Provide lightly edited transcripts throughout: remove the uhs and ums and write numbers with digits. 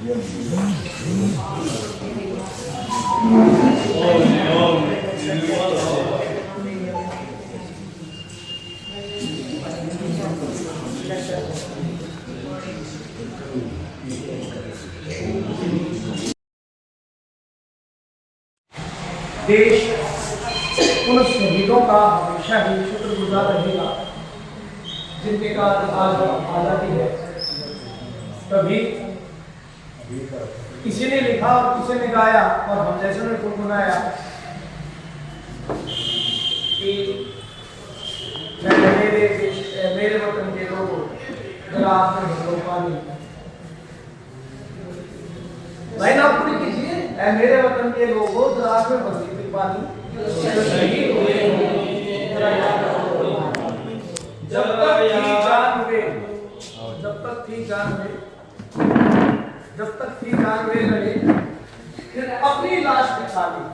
देश उन शहीदों का हमेशा ही शुक्रगुजार रहेगा जिनके कारण आज आज़ादी है। कभी किसी ने लिखा और किसी ने गाया और हम जैसे ने गुनगुनाया कि मेरे वतन के लोगों जरा आपने हिंदू पानी भाई ना पूरी कीजिए। मेरे वतन के लोगों जरा आपने बंदी थी पानी शहीद हुए जब तक थी जान वे लड़े फिर अपनी लाश बिछा ली।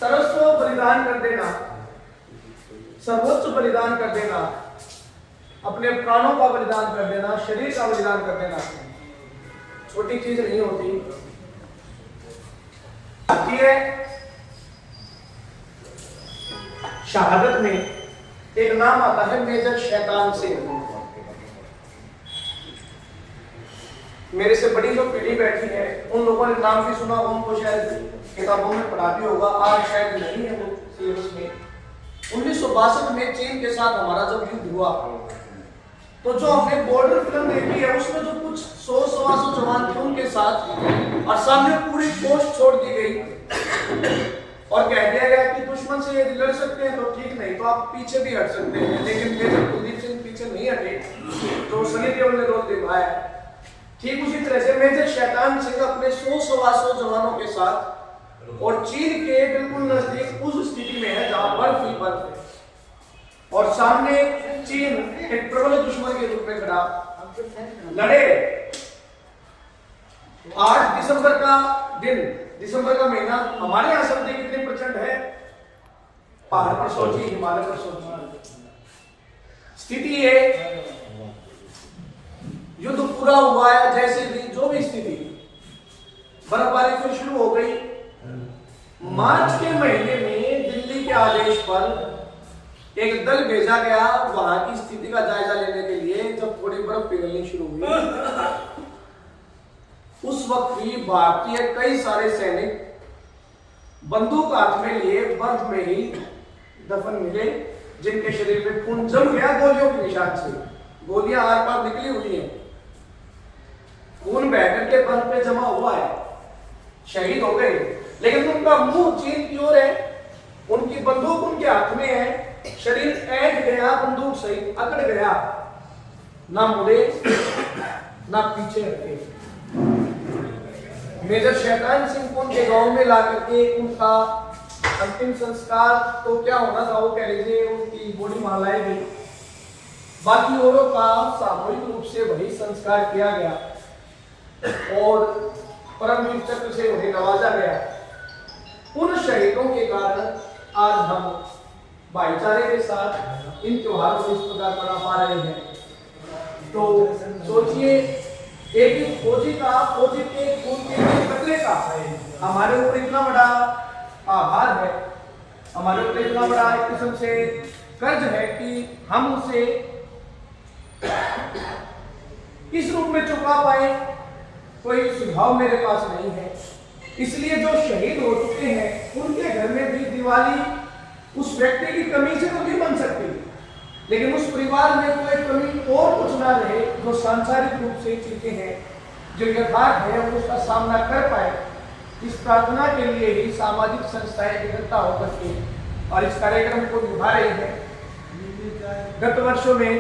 सर्वस्व बलिदान कर देना, सर्वोच्च बलिदान कर देना, अपने प्राणों का बलिदान कर देना, शरीर का बलिदान कर देना छोटी चीज नहीं होती। शहादत में एक नाम आता है मेजर शैतान सिंह। मेरे से बड़ी जो पीढ़ी बैठी है उन लोगों ने नाम भी सुना, उनको शायद किताबों में पढ़ा भी होगा, आज शायद नहीं है वो सिलेबस में। 1962 में चीन के साथ हमारा जब युद्ध हुआ तो जो हमने बॉर्डर फिल्म देखी है उसमें जो कुछ 100-125 जवान थे उनके साथ और सामने पूरी पोस्ट छोड़ दी गई और कह दिया गया कि दुश्मन से यदि लड़ सकते हैं तो ठीक, नहीं तो आप पीछे भी हट सकते हैं। लेकिन मेजर कुलदीप सिंह पीछे नहीं हटे, तो सनी देओल ने रोल निभाया। ठीक उसी तरह से मेजर शैतान सिंह अपने 100-125 जवानों के साथ और चीन के बिल्कुल नजदीक उस स्थिति में है जहां बर्फ ही बर्फ है और सामने चीन एक प्रबल दुश्मन के रूप में खड़ा लड़े। 8 दिसंबर का दिन, दिसंबर का महीना, हमारे यहाँ सर्दी कितनी प्रचंड है, पहाड़ पर सोचिए, हिमालय पर सोचिए। स्थिति है युद्ध पूरा हुआ है, जैसे भी जो भी स्थिति, बर्फबारी फिर शुरू हो गई। मार्च के महीने में दिल्ली के आदेश पर एक दल भेजा गया वहां की स्थिति का जायजा लेने के लिए। जब थोड़ी बर्फ पिघलनी शुरू हुई उस वक्त भी भारतीय कई सारे सैनिक बंदूक हाथ में लिए बर्फ में ही दफन मिले, जिनके शरीर में खून जम गया गोलियों के निशान से। गोलियां आर पार निकली हुई हैं, खून बह करके बर्फ पे जमा हुआ है, शहीद हो गए। लेकिन उनका मुंह चीन की ओर है, उनकी बंदूक उनके हाथ में है, शरीर ऐंठ गया, बंदूक सही अकड़ गया, ना मुड़े ना पीछे हटे। मेजर शैतान सिंह को उनके गांव में ला करके उनका अंतिम संस्कार तो क्या होना था वो कह लीजिए, उनकी बॉडी वहां लाई गई। बाकी औरों का सामूहिक रूप से वही संस्कार किया गया और परमवीर चक्र से उन्हें नवाजा गया। उन शहीदों के कारण आज हम भाईचारे के साथ इन त्योहारों को इस प्रकार मना पा रहे हैं। तो सोचिए, एक फौजी के खून के कतरे का हमारे ऊपर इतना बड़ा आभार है, हमारे ऊपर इतना बड़ा एक किस्म से कर्ज है कि हम उसे इस रूप में चुका पाए, कोई सुझाव मेरे पास नहीं है। इसलिए जो शहीद हो चुके हैं उनके घर में भी दिवाली उस व्यक्ति की कमी से तो नहीं बन सकती, लेकिन उस परिवार में कोई कमी और कुछ ना रहे जो सांसारिक रूप से चीजें हैं जो यथार्थ है वो उसका सामना कर पाए। इस प्रार्थना के लिए ही सामाजिक संस्थाएं इकट्ठा होकर के और इस कार्यक्रम को निभा रही है। गत वर्षों में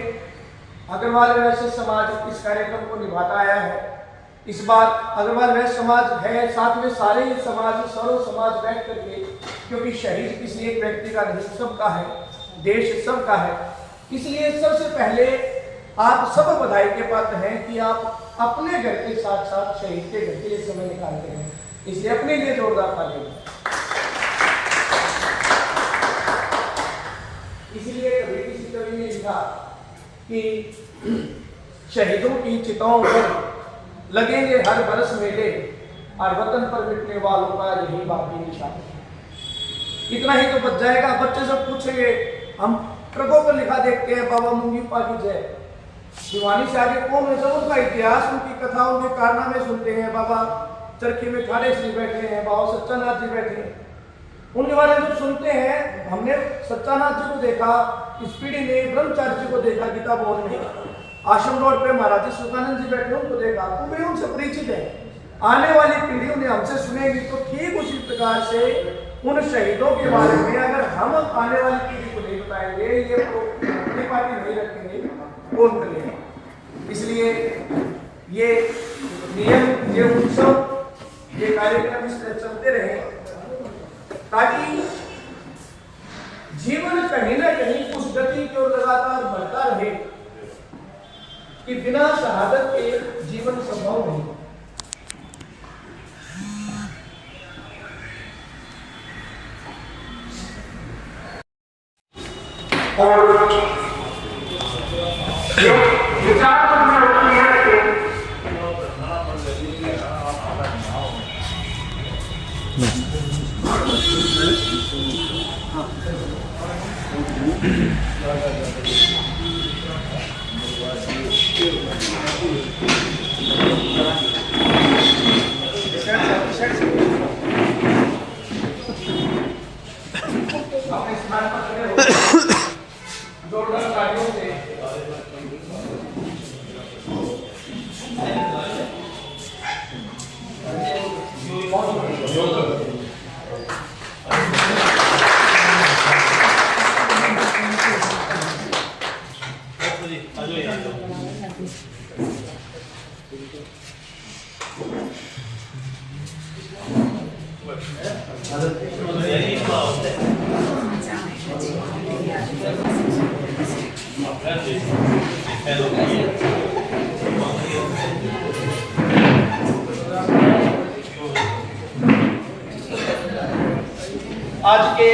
अग्रवाल वैश्य समाज इस कार्यक्रम को निभाता आया है। इस बार अग्रवाल वैश्य समाज है, साथ में सारे समाज, सर्व समाज बैठ करके, क्योंकि शहीद किसी एक व्यक्ति का नहीं, सबका है, देश सबका है। इसलिए सबसे पहले आप सब बधाई के पात्र हैं कि आप अपने घर के साथ साथ शहीद के घर के लिए समय निकालते हैं, इसलिए अपने लिए जोरदार तालियां। इसलिए कभी किसी कवि ने लिखा कि शहीदों की चिताओं पर लगेंगे हर बरस मेले, और वतन पर मिटने वालों का यही बाकी निशान। इतना ही तो बच जाएगा। बच्चे सब पूछेंगे, हम ट्रकों पर लिखा देखते हैं बाबा मुंगीपा की जय, दीवानी से आगे कौन है? सब उनका इतिहास, उनकी कथा, उनके कारनामे सुनते हैं। बाबा चरखी में ठाणे श्री बैठे हैं, बाबा सच्चानाथ जी बैठे हैं, उनके बारे में सुनते हैं। हमने सच्चानाथ जी को देखा, इस पीढ़ी ने ब्रह्मचारी जी को देखा, गीता भवन में आश्रम रोड पे महाराज सुखानंद जी बैठे, उनको देखा, तो वे उनसे परिचित है। आने वाली पीढ़ी उन्हें हमसे सुनेगी। तो ठीक उसी प्रकार से उन शहीदों के बारे में अगर हम आने वाली पीढ़ी को नहीं बताएंगे, ये अपनी पार्टी नहीं रखेंगे, कौन करेगा? इसलिए ये नियम, ये उत्सव, ये कार्यक्रम इस तरह चलते रहे, ताकि जीवन कहीं ना कहीं उस गति की ओर लगातार बढ़ता रहे कि बिना शहादत के जीवन संभव नहीं। और विचार आज के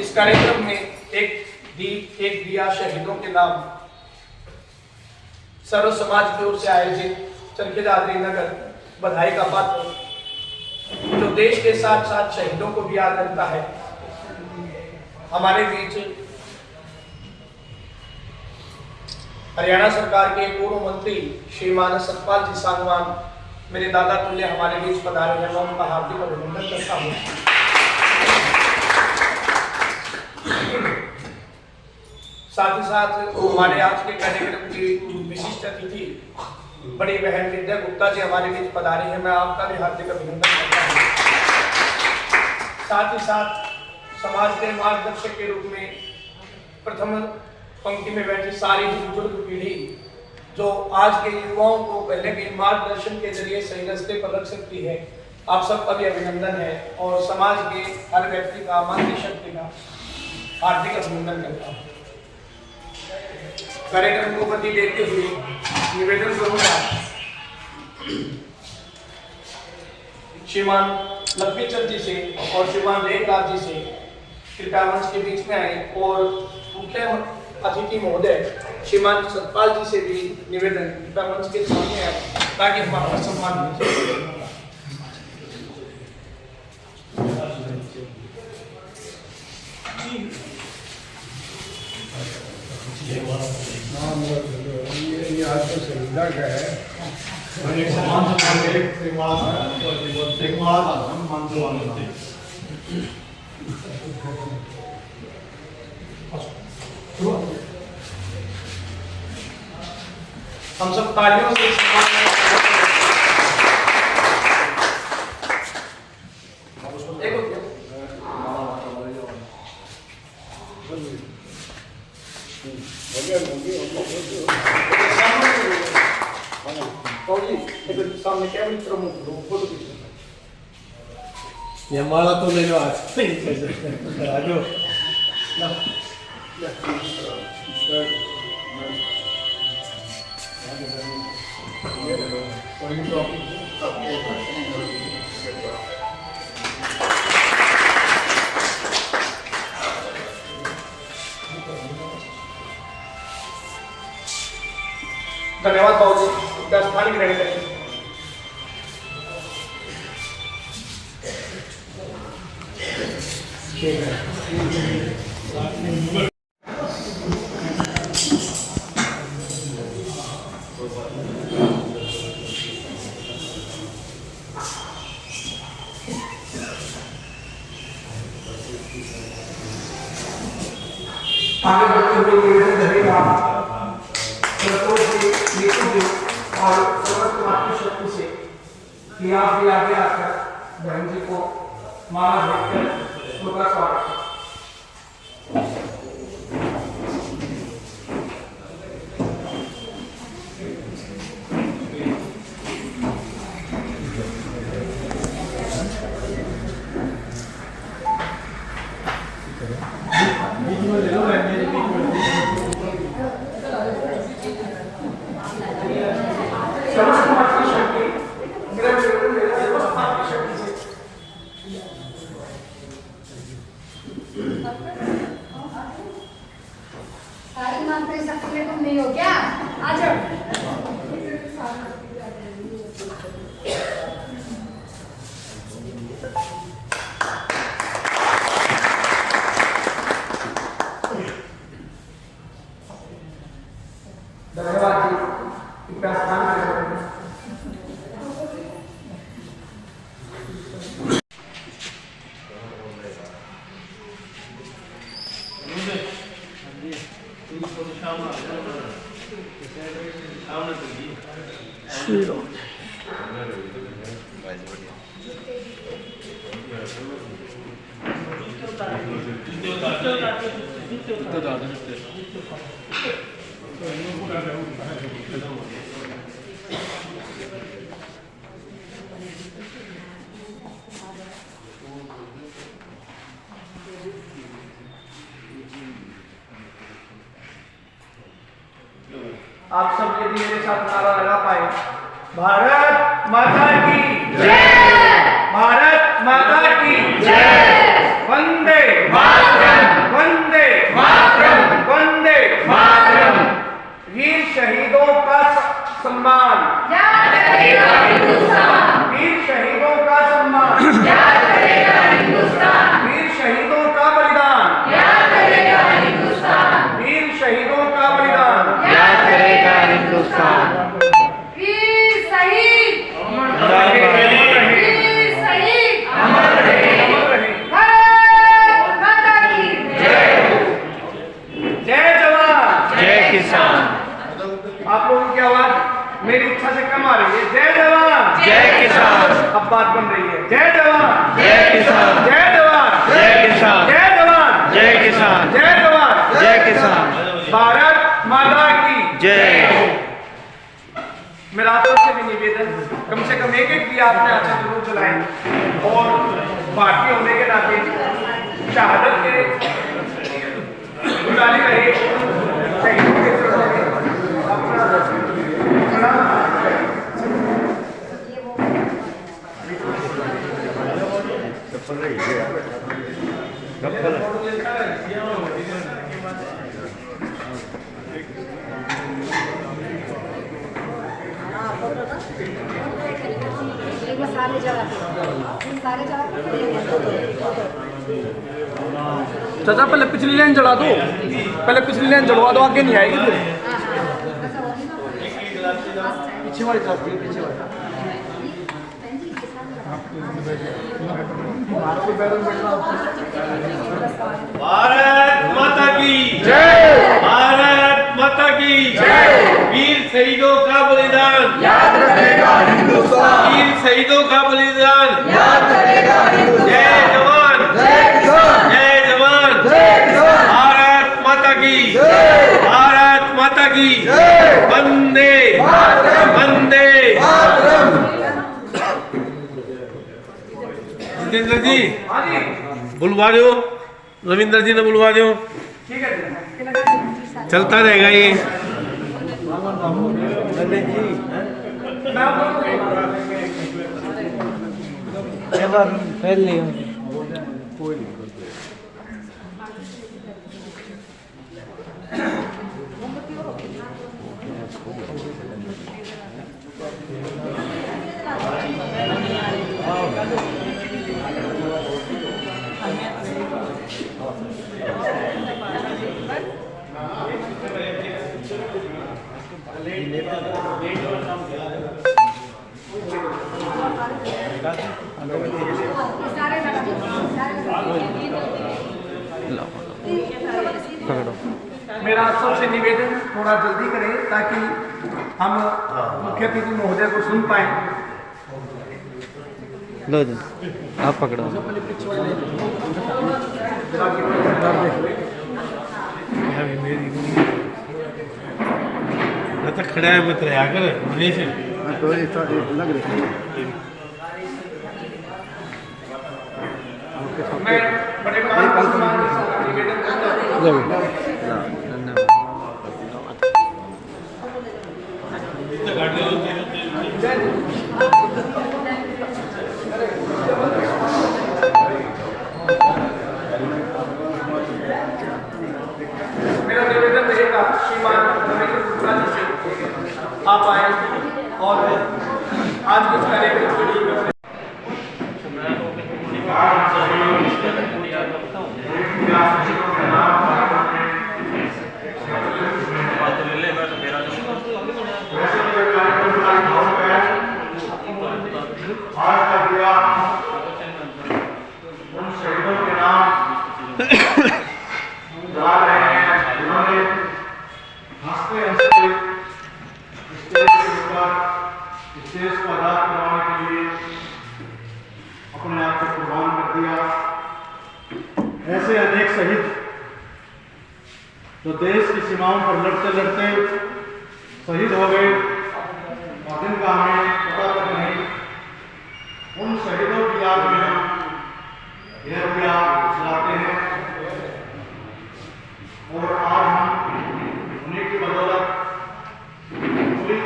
इस कार्यक्रम में एक दिया शहीदों के नाम सर्व समाज की ओर से आयोजित चरखेदादरी नगर बधाई का पात्र, जो देश के साथ साथ शहीदों को भी याद करता है। हमारे बीच हरियाणा सरकार के पूर्व मंत्री श्रीमान सतपाल जी सांगवान, मेरे दादा तुल्य हमारे बीच पधारे हैं। मैं उनका हार्दिक अभिनंदन करता हूँ। साथ ही साथ हमारे आज के कार्यक्रम की विशिष्ट अतिथि बड़ी बहन विद्या गुप्ता जी हमारे बीच पधारे हैं। मैं आपका भी हार्दिक अभिनंदन करता हूँ। साथ ही साथ समाज के मार्गदर्शक के रूप में प्रथम पंक्ति में बैठी सारी बुजुर्ग पीढ़ी, जो आज के युवाओं को पहले के मार्गदर्शन के जरिए सही रास्ते पर रख सकती है, आप सबका भी अभिनंदन है। और समाज के हर व्यक्ति का, मानवीय शक्ति का हार्दिक अभिनंदन करता हूँ। कार्यक्रम को गति देते हुए निवेदन करूंगा श्रीमान लक्ष्मी चंद जी से और श्रीमान रेखराज जी से कृपया मंच के बीच में आए, और मुख्य अतिथि महोदय श्रीमान सतपाल जी से भी निवेदन कृपया मंच के सामने आए, ताकि हम आपका सम्मान करें। ये आज तो संविदा का है, हम सब तालियों से सामने क्या मित्र फोटो खींचना। ये माला तो ले लो आज राजू। धन्यवाद बाबूजी, इनका स्थान ग्रहण करें। आगे बढ़ते हुए निवेदन करेगा संतोष जी, नीतू जी और समस्त मातृशक्ति से कि आप भी आगे आकर बहन जी को माला भेंटकर उनका स्वागत करें। समस्त मातृशक्ति मेरा निवेदन मेरा समस्त मातृशक्ति से सारी मातृशक्ति में तुम नहीं हो क्या? आ जाओ। धन्यवाद जी, इनका स्थान ग्रहण करें। आप सब यदि मेरे साथ नारा लगा पाए, भारत माता की जय, भारत माता की जय, वंदे मातरम, वंदे मातरम, वंदे मातरम। वीर शहीदों का सम्मान याद करेगा हिंदुस्तान, वीर शहीदों का सम्मान याद करेगा हिंदुस्तान, वीर शहीदों का बलिदान याद करेगा हिंदुस्तान, वीर शहीदों का बलिदान याद करेगा हिंदुस्तान। वीर शहीद, वीर शहीद, अमर रहे, अमर रहे। भारत माता की जय। जय जवान, जय किसान। आप लोगों की आवाज मेरी इच्छा से कम आ रही है। जय जवान, जय किसान। अब बात बन रही है। जय जवान, जय किसान। जय जवान, जय किसान। जय जवान, जय किसान। जय जवान, जय किसान। भारत माता की जय। मेरा आप सबसे भी निवेदन, कम से कम एक एक दिया आपने अच्छा जरूर जलाएं और भारतीय होने के नाते शहादत के गुजारी रहे शहीदों के चरणों में अपना प्रणाम। सारे जगह चाचा पहले पिछली लाइन जला दो, पहले पिछली लाइन जलवा दो, आगे नहीं आएगी फिर। पीछे वाली तरफ, पीछे वाली। भारत माता की जय, भारत माता की जय। वीर शहीदों का बलिदान याद रखेगा हिंदुस्तान। वीर शहीदों का बलिदान याद करेगा हिंदुस्तान। जय जवान, जय किसान। जय जवान, जय किसान। भारत माता की जय। भारत माता की जय। वंदे मातरम। वंदे मातरम। जितेंद्र जी हाँ जी, बुलवा दो, रविंद्र जी ने बुलवा दो, ठीक है जी। चलता रहेगा ये। मैं आप लोगों को फैल नहीं मेरा आप सबसे निवेदन थोड़ा जल्दी करें ताकि हम मुख्य अतिथि महोदय को सुन पाए। लो जी, आप पकड़ो। तो खड़ा है मत रहा कर मनीष तो लग रही मैं बड़े मान और सम्मान के साथ निवेदन करता हूं। मेरा निवेदन रहेगा श्रीमान रमेश गुप्ता जी से आप आए और आज के कार्यक्रम के लिए स्टेज को आजाद करवाने के लिए अपने आप को कुर्बान कर दिया। ऐसे अनेक शहीद जो देश की सीमाओं पर लड़ते लड़ते शहीद हो गए और जिनका हमें पता तक नहीं, उन शहीदों की याद में हम यह दिया जलाते हैं और आज हम उन्हीं की बदौलत पूरी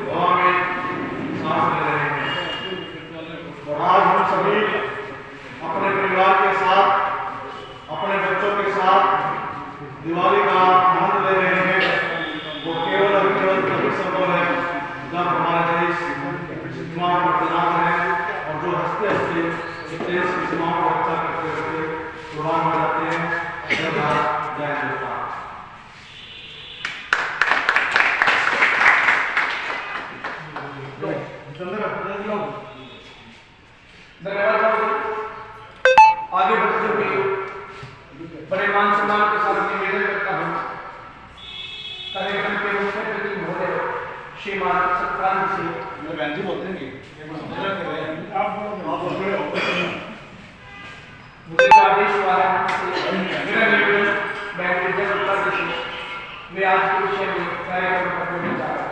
हवा में सांस ले रहे हैं। और आज हम सभी अपने परिवार के साथ, अपने बच्चों के साथ दिवाली का आनंद ले रहे हैं। वो केवल और केवल तभी संभव है जब हमारा देश सीमाओं पर तैनात है और जो हंसते हंसते इस देश की सीमाओं को रक्षा करते हुए कुर्बान हो जाते हैं। जय भारत, जय हिंदुस्तान। आगे बढ़ते हुए बड़े मान सम्मान के साथ निवेदन करता हूँ कार्यक्रम के मुख्य अतिथि महोदय श्रीमान सतपाल जी से मुझे आदेश वाला मेरा निवेदन बैंक विद्या जी से मैं आज के विषय में कार्यक्रम करने जा रहा हूँ।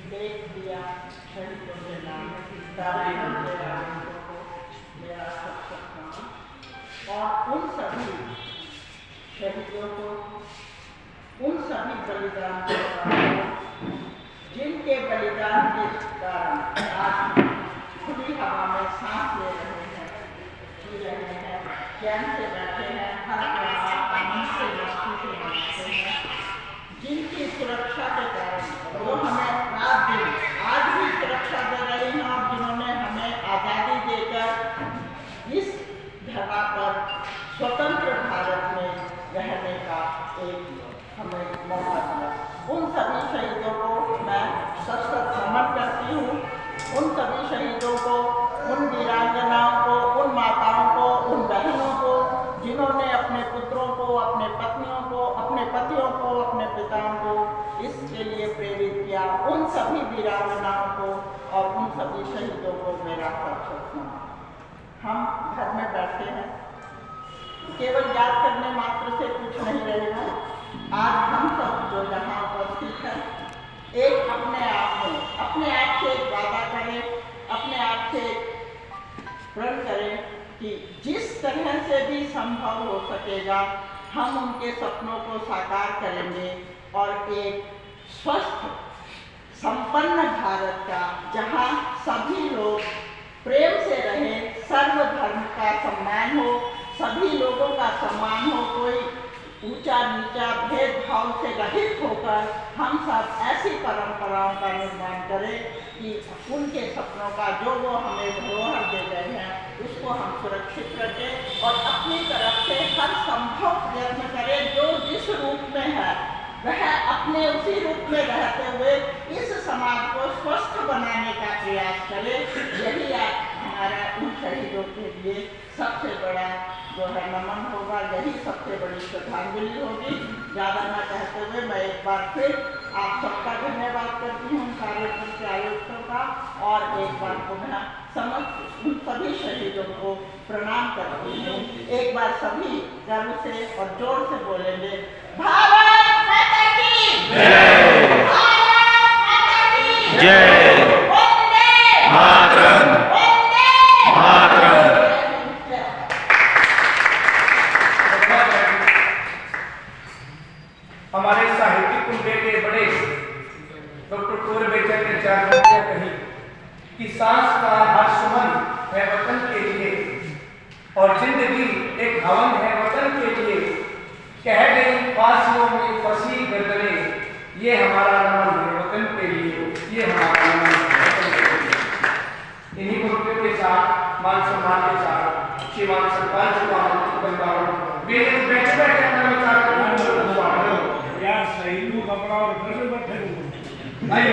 देख दिया शहीदों के नाम मेरा और उन सभी शहीदों को, उन सभी बलिदान के जिनके बलिदान के कारण आज खुली हवा में सांस ले रहे हैं, जी रहे हैं, चैन से बैठे हैं, हर त्योहार आनंद से मस्ती से मनाते हैं, जिनकी सुरक्षा के कारण वो हमें रात दिन आज भी सुरक्षा दे रहे हैं और जिन्होंने हमें आज़ादी देकर इस धरा पर स्वतंत्र भारत में रहने का एक हमें मौका दिया। उन सभी शहीदों को मैं सशक्त नमन करती हूँ। उन सभी शहीदों को, उन वीरांगनाओं को, उन माताओं को, उन बहनों को जिन्होंने अपने पुत्रों को, अपने पत्नियों को, अपने पतियों को, अपने पिताओं को इसके लिए प्रेरित किया, उन सभी वीरांगनाओं को और उन सभी शहीदों को मेरा सशक्त नमन। हम घर में बैठे हैं, केवल याद करने मात्र से कुछ नहीं रहेगा। आज हम सब जो यहाँ उपस्थित हैं, एक अपने आप से एक वादा करें, अपने आप से प्रण करें कि जिस तरह से भी संभव हो सकेगा हम उनके सपनों को साकार करेंगे और एक स्वस्थ संपन्न भारत का, जहाँ सभी लोग प्रेम से रहें, सर्वधर्म का सम्मान हो, सभी लोगों का सम्मान हो, कोई ऊंचा नीचा भेदभाव से रहित होकर हम सब ऐसी परंपराओं का निर्माण करें कि उनके सपनों का जो वो हमें धरोहर दे गए हैं उसको हम सुरक्षित रखें और अपनी तरफ से हर संभव प्रयत्न करें जो जिस रूप में है वह अपने उसी रूप में रहते हुए इस समाज को स्वस्थ बनाने का प्रयास करे। यही हमारा उन शहीदों के लिए सबसे बड़ा जो है नमन होगा, यही सबसे बड़ी श्रद्धांजलि होगी। ज़्यादा न कहते हुए मैं एक बार फिर आप सबका धन्यवाद करती हूँ, कार्यक्रम के आयोजकों का, और एक बार पुनः समस्त उन सभी शहीदों को प्रणाम करती हूँ। एक बार सभी गर्व से और जोर से बोलेंगे, भारत माता की जय, भारत माता की जय, वंदे मातरम, वंदे मातरम। हमारे साहित्यिक कुंबे के बड़े डॉक्टर कुंवर बेचन ने चार पंक्तियां कही कि सांस का हर सुमन है वतन के लिए और जिंदगी एक हवन है वतन के लिए, कह गई फांसियों में फंसी गर्दने, ये हमारा नमन है वतन के लिए, ये हमारा नमन है वतन के लिए। इन्हीं पंक्तियों के साथ मान सम्मान के साथ श्रीमान सरपंच को बैठे बैठे अपना विचार यार शहीदों कपड़ा और घर में बैठे नहीं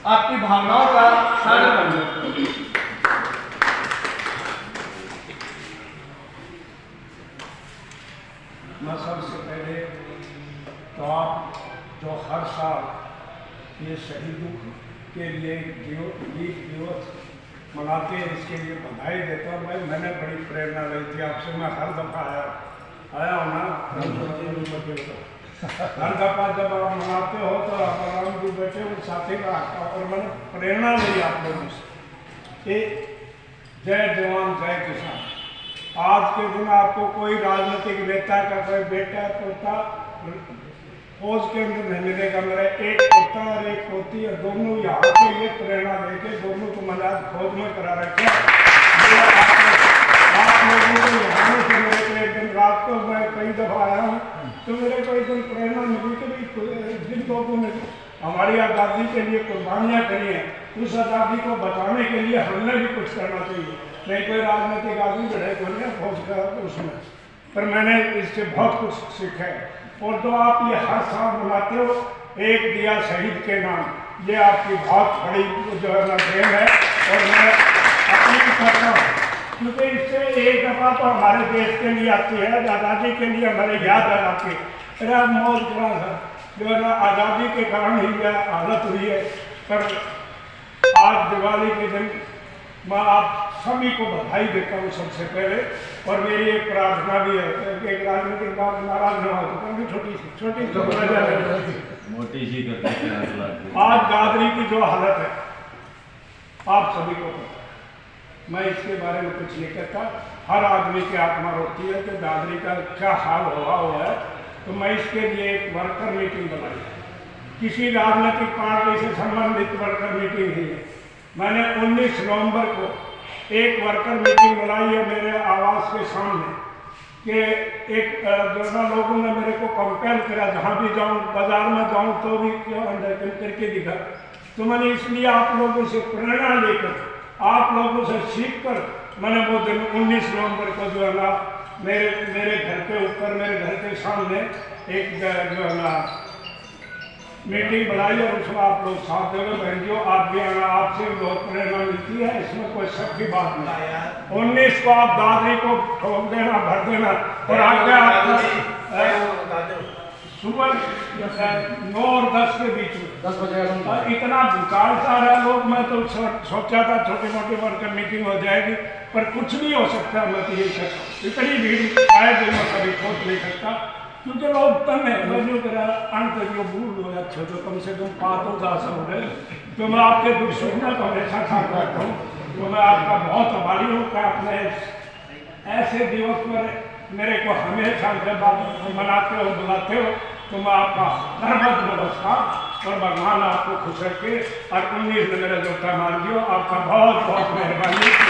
आपकी भावनाओं का सागर बन जाए। मैं सबसे पहले तो आप जो हर साल ये शहीदों के लिए गीत दिवस मनाते हैं इसके लिए बधाई देता हूँ। भाई मैंने बड़ी प्रेरणा रही थी आपसे, मैं हर दफ़ा आया हूँ ना, हर दफ़ा जब आप मनाते हो तो आप आराम जी बैठे वो साथी का और मैंने प्रेरणा ली आप लोगों से। जय जवान जय किसान। आज के दिन आपको कोई राजनीतिक नेता का कोई बेटा पोता फौज के अंदर नहीं मिलेगा। मेरा एक पोता और एक पोती है, दोनों यहाँ के लिए प्रेरणा देके दोनों को मैंने आज फौज में करा रखा। आप लोगों को यहाँ से मेरे को एक दिन रात को मैं कई दफ़ा आया हूँ तो मेरे को एक दिन प्रेरणा मिली कि जिन लोगों ने हमारी आज़ादी के लिए कुर्बानियाँ करी हैं उस आज़ादी को बचाने के लिए हमने भी कुछ करना चाहिए। नहीं कोई राजनीतिक आदमी बढ़े को नहीं फौज का उसमें, पर मैंने इससे बहुत कुछ सीखा है। और जो आप ये हर साल मनाते हो एक दिया शहीद के नाम, ये आपकी बहुत बड़ी जो है ना देन है और मैं अपील करता हूँ क्योंकि इससे एक दफ़ा तो हमारे देश के लिए आती है, आज़ादी के लिए हमारे याद आ जाती है। अरे मौज करा था जो है ना आज़ादी के कारण ही यह हालत हुई है। पर आज दिवाली के दिन मैं आप सभी को बधाई देता हूँ सबसे पहले, और मेरी एक प्रार्थना भी है कि एक राजनीतिक बात नाराज न हो तो छोटी मोटी सी करते हैं। आज दादरी की जो हालत है आप सभी को पता है, मैं इसके बारे में कुछ नहीं कहता। हर आदमी की आत्मा रोती है कि दादरी का क्या हाल हुआ है। तो मैं इसके लिए एक वर्कर मीटिंग बनाई, किसी राजनीतिक पार्टी से संबंधित वर्कर मीटिंग ही है। मैंने 19 नवंबर को एक वर्कर मीटिंग बनाई है मेरे आवास के सामने कि एक जो लोगों ने मेरे को कंपेल करा, जहाँ भी जाऊँ बाजार में जाऊँ तो भी क्यों अंदर करके दिखा। तो मैंने इसलिए आप लोगों से प्रेरणा लेकर आप लोगों से सीख कर मैंने वो दिन 19 नवंबर को जो है ना मेरे घर के ऊपर मेरे घर के सामने एक जो है ना मीटिंग बनाई और उसमें आप लोग साथ देवे बहनियों आप भी आना, आपसे भी बहुत प्रेरणा मिलती है, इसमें कोई शक की बात नहीं। 19 को आप दादरी को ठोक देना भर देना और आगे सुबह 9 और 10 के बीच में 10 बजे इतना विकास आ रहा है लोग। मैं तो सोचा था छोटी मोटी वर्कर मीटिंग हो जाएगी पर कुछ नहीं हो सकता। मैं तो ये कहता इतनी भीड़ शायद मैं कभी सोच नहीं सकता क्योंकि लोग तन है मैं करा अंत जो भूल हो अच्छे तो कम से कम 5 साल हो गए। तो मैं आपके दुख सुखना तो हमेशा साथ रहता हूँ। तो मैं आपका बहुत आभारी हूँ कि आपने ऐसे दिवस पर मेरे को हमेशा जब आप मनाते हो बुलाते हो तो मैं आपका धर्मत नमस्कार और भगवान आपको खुश रखे और 19 में मेरा जोटा मान दियो। आपका बहुत बहुत मेहरबानी।